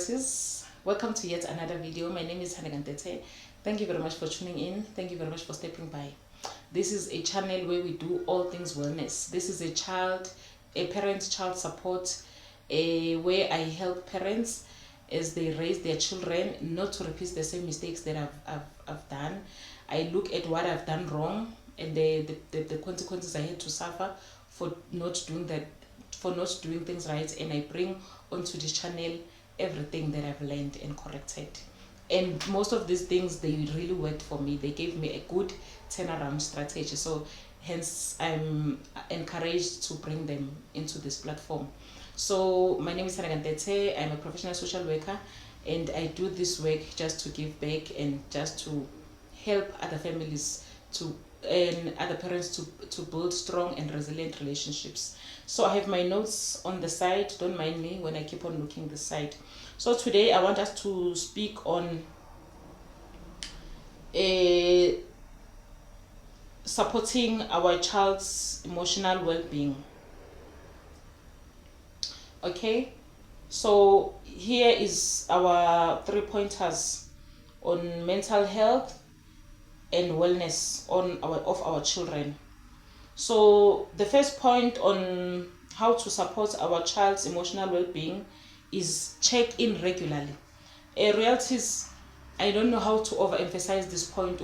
royalties, welcome to yet another video. My name is Hanegantete. Thank you very much for tuning in. Thank you very much for stepping by. This is a channel where we do all things wellness. This is a parent-child support, where I help parents as they raise their children not to repeat the same mistakes that I've done. I look at what I've done wrong and the consequences I had to suffer for not doing things right, and I bring onto this channel everything that I've learned and corrected. And most of these things, they really worked for me. They gave me a good turnaround strategy, so hence I'm encouraged to bring them into this platform. So my name is Hanegantete. I'm a professional social worker, and I do this work just to give back and just to help other families and other parents to build strong and resilient relationships. So I have my notes on the side. Don't mind me when I keep on looking this side. So today I want us to speak on supporting our child's emotional well-being. Okay, so here is our 3 pointers on mental health and wellness of our children. So the first point on how to support our child's emotional well-being is check in regularly. Royalties, I don't know how to overemphasize this point.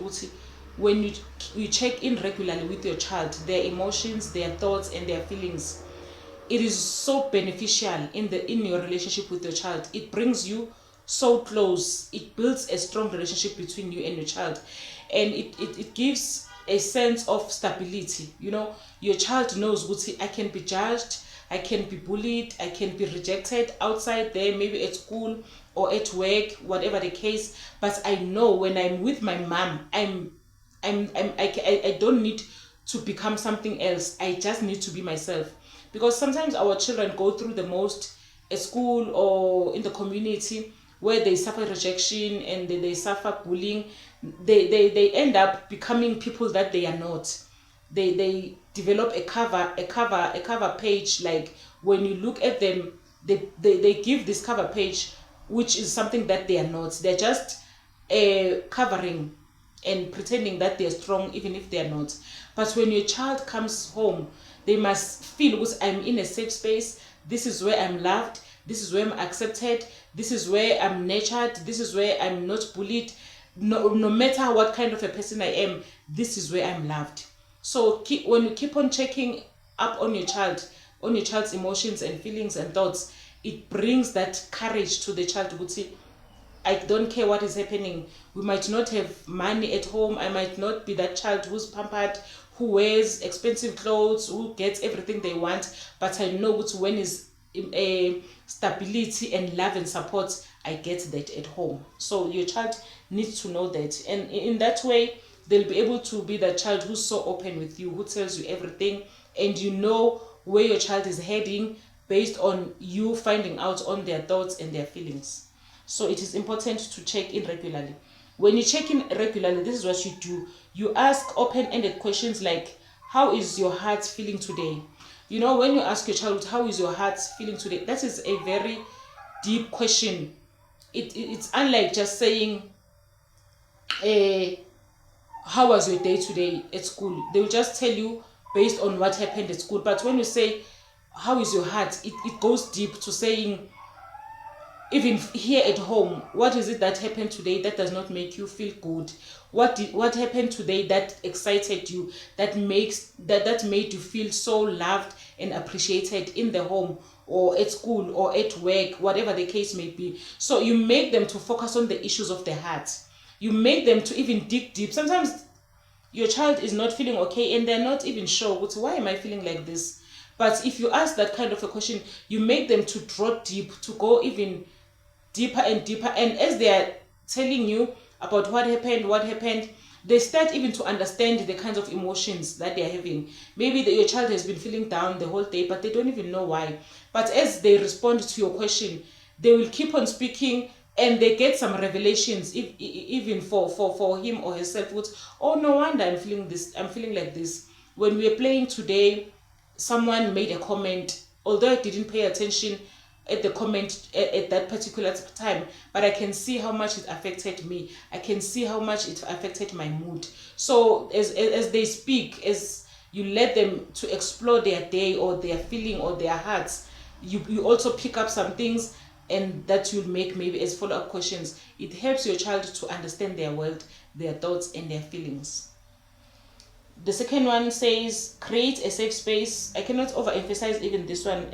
When you check in regularly with your child, their emotions, their thoughts, and their feelings, it is so beneficial in your relationship with your child. It brings you so close. It builds a strong relationship between you and your child, and it gives a sense of stability. You know, your child knows what I can be judged, I can be bullied, I can be rejected outside there, maybe at school or at work, whatever the case. But I know when I'm with my mom, I don't need to become something else. I just need to be myself. Because sometimes our children go through the most at school or in the community, where they suffer rejection and they suffer bullying. They end up becoming people that they are not. They develop a cover page. Like when you look at them, they give this cover page, which is something that they are not. They're just covering and pretending that they're strong, even if they're not. But when your child comes home, they must feel, because I'm in a safe space. This is where I'm loved. This is where I'm accepted. This is where I'm nurtured. This is where I'm not bullied. No matter what kind of a person I am, this is where I'm loved. So when you keep on checking up on your child's emotions and feelings and thoughts, it brings that courage to the child to say, I don't care what is happening. We might not have money at home. I might not be that child who's pampered, who wears expensive clothes, who gets everything they want. But I know when is a stability and love and support, I get that at home. So your child needs to know that. And in that way, they'll be able to be the child who's so open with you, who tells you everything. And you know where your child is heading based on you finding out on their thoughts and their feelings. So it is important to check in regularly. When you check in regularly, this is what you do. You ask open-ended questions like, how is your heart feeling today? You know, when you ask your child, how is your heart feeling today? That is a very deep question. It's unlike just saying, how was your day today at school? They will just tell you based on what happened at school. But when you say, how is your heart? It goes deep to saying, even here at home, what is it that happened today that does not make you feel good? What happened today that excited you, that made you feel so loved and appreciated in the home or at school or at work, whatever the case may be. So you make them to focus on the issues of their heart. You make them to even dig deep. Sometimes your child is not feeling okay and they're not even sure, why am I feeling like this? But if you ask that kind of a question, you make them to draw deep, to go even deeper and deeper. And as they are telling you about what happened, they start even to understand the kinds of emotions that they are having. Maybe your child has been feeling down the whole day, but they don't even know why. But as they respond to your question, they will keep on speaking, and they get some revelations, even for him or herself. Oh, no wonder I'm feeling this. I'm feeling like this. When we were playing today, someone made a comment. Although I didn't pay attention, at the comment at that particular time, but I can see how much it affected me. I can see how much it affected my mood. So as they speak, as you let them to explore their day or their feeling or their hearts, you also pick up some things, and that you'll make maybe as follow-up questions. It helps your child to understand their world, their thoughts, and their feelings. The second one says create a safe space. I cannot overemphasize even this one,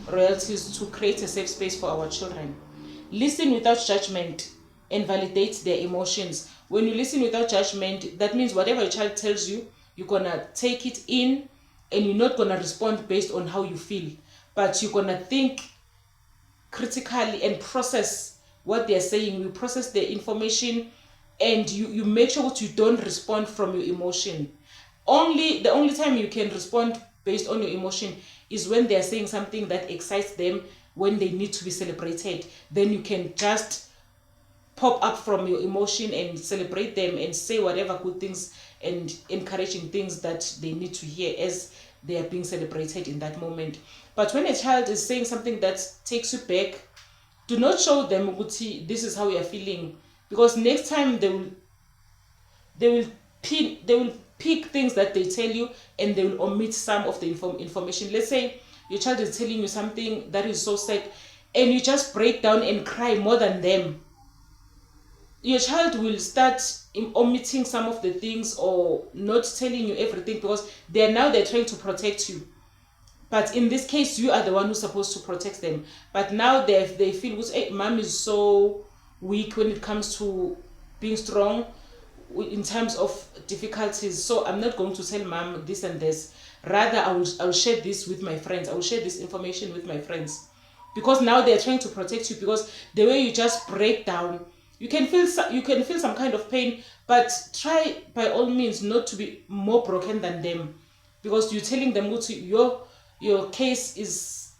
royalties, to create a safe space for our children. Listen without judgment and validate their emotions. When you listen without judgment, that means whatever your child tells you, you're gonna take it in, and you're not gonna respond based on how you feel, but you're gonna think critically and process what they're saying. You process the information, and you make sure that you don't respond from your emotion. The only time you can respond based on your emotion is when they're saying something that excites them, when they need to be celebrated. Then you can just pop up from your emotion and celebrate them and say whatever good things and encouraging things that they need to hear as they are being celebrated in that moment. But when a child is saying something that takes you back, do not show them, this is how you are feeling, because next time they will pick things that they tell you, and they will omit some of the information. Let's say your child is telling you something that is so sad, and you just break down and cry more than them. Your child will start omitting some of the things or not telling you everything, because they're trying to protect you. But in this case, you are the one who's supposed to protect them. But now they feel, hey, mom is so weak when it comes to being strong in terms of difficulties. So I'm not going to tell mom this and this. Rather, I will share this with my friends. I will share this information with my friends. Because now they're trying to protect you, because the way you just break down, you can feel some kind of pain, but try by all means not to be more broken than them, because you're telling them your case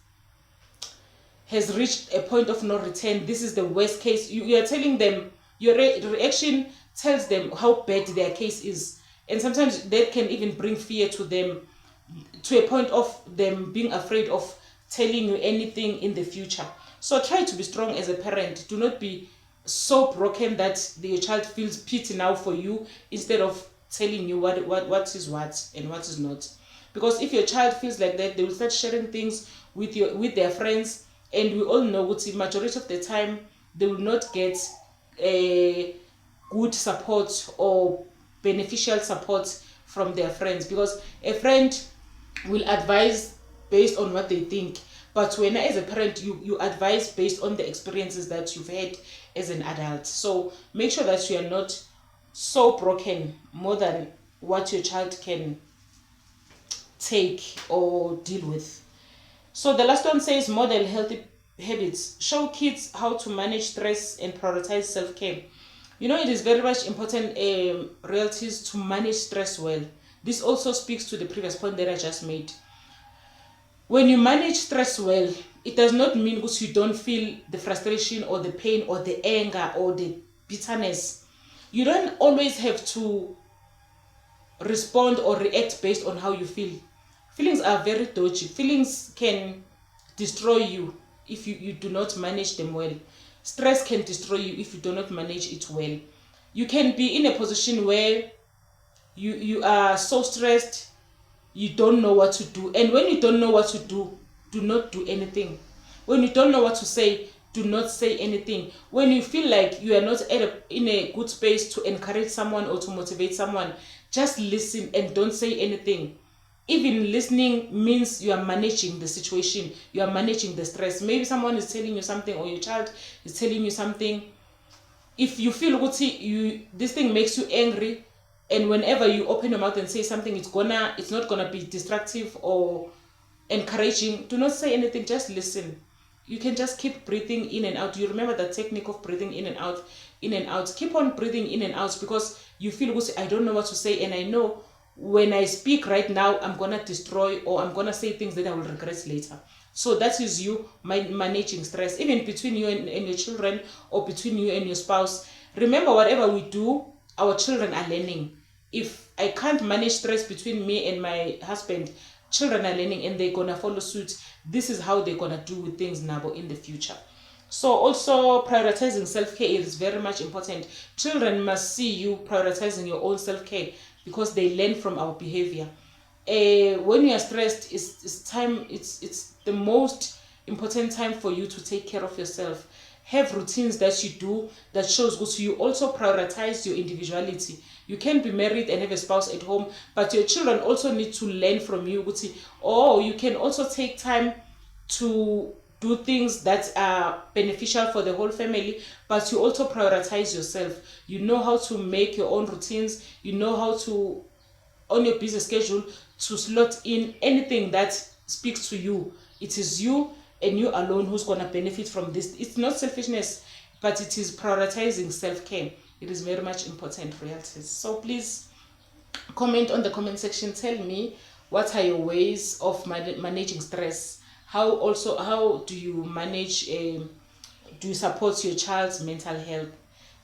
has reached a point of no return. This is the worst case. You are telling them, your reaction tells them how bad their case is, and sometimes that can even bring fear to them, to a point of them being afraid of telling you anything in the future. So try to be strong as a parent. Do not be so broken that your child feels pity now for you, instead of telling you what is what and what is not. Because if your child feels like that, they will start sharing things with their friends, and we all know that the majority of the time they will not get a good support or beneficial support from their friends, because a friend will advise based on what they think, but when as a parent you advise based on the experiences that you've had as an adult. So make sure that you are not so broken more than what your child can take or deal with. So the last one says model healthy habits. Show kids how to manage stress and prioritize self-care. It is very much important, royalties, to manage stress well. This also speaks to the previous point that I just made. When you manage stress well, it does not mean that you don't feel the frustration or the pain or the anger or the bitterness. You don't always have to respond or react based on how you feel. Feelings are very dodgy. Feelings can destroy you if you do not manage them well. Stress can destroy you if you do not manage it well. You can be in a position where you are so stressed, you don't know what to do. And when you don't know what to do, do not do anything. When you don't know what to say, do not say anything. When you feel like you are not in a good space to encourage someone or to motivate someone, just listen and don't say anything. Even listening means you are managing the situation, you are managing the stress. Maybe someone is telling you something, or your child is telling you something. If you feel this thing makes you angry, and whenever you open your mouth and say something, it's not gonna be destructive or encouraging, do not say anything, just listen. You can just keep breathing in and out. You remember the technique of breathing in and out, in and out. Keep on breathing in and out, because you feel, I don't know what to say, and I know when I speak right now, I'm gonna destroy, or I'm gonna say things that I will regret later. So that is you managing stress, even between you and your children, or between you and your spouse. Remember, whatever we do, our children are learning. If I can't manage stress between me and my husband, children are learning and they're gonna follow suit. This is how they're gonna do things now in the future. So also prioritizing self-care is very much important. Children must see you prioritizing your own self-care because they learn from our behavior. When you are stressed, it's the most important time for you to take care of yourself. Have routines that you do that shows good. So you also prioritize your individuality. You can be married and have a spouse at home, but your children also need to learn from you. Or you can also take time to do things that are beneficial for the whole family, but you also prioritize yourself. You know how to make your own routines. You know how to, on your busy schedule, to slot in anything that speaks to you. It is you and you alone who's going to benefit from this. It's not selfishness, but it is prioritizing self-care. It is very much important, royalties. So please comment on the comment section. Tell me, what are your ways of managing stress? How do you manage, do you support your child's mental health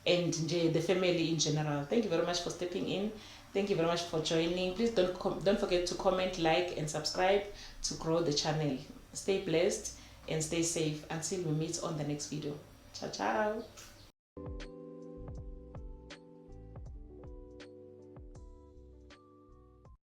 and the family in general? Thank you very much for stepping in. Thank you very much for joining. Please don't forget to comment, like, and subscribe to grow the channel. Stay blessed and stay safe until we meet on the next video. Ciao, ciao.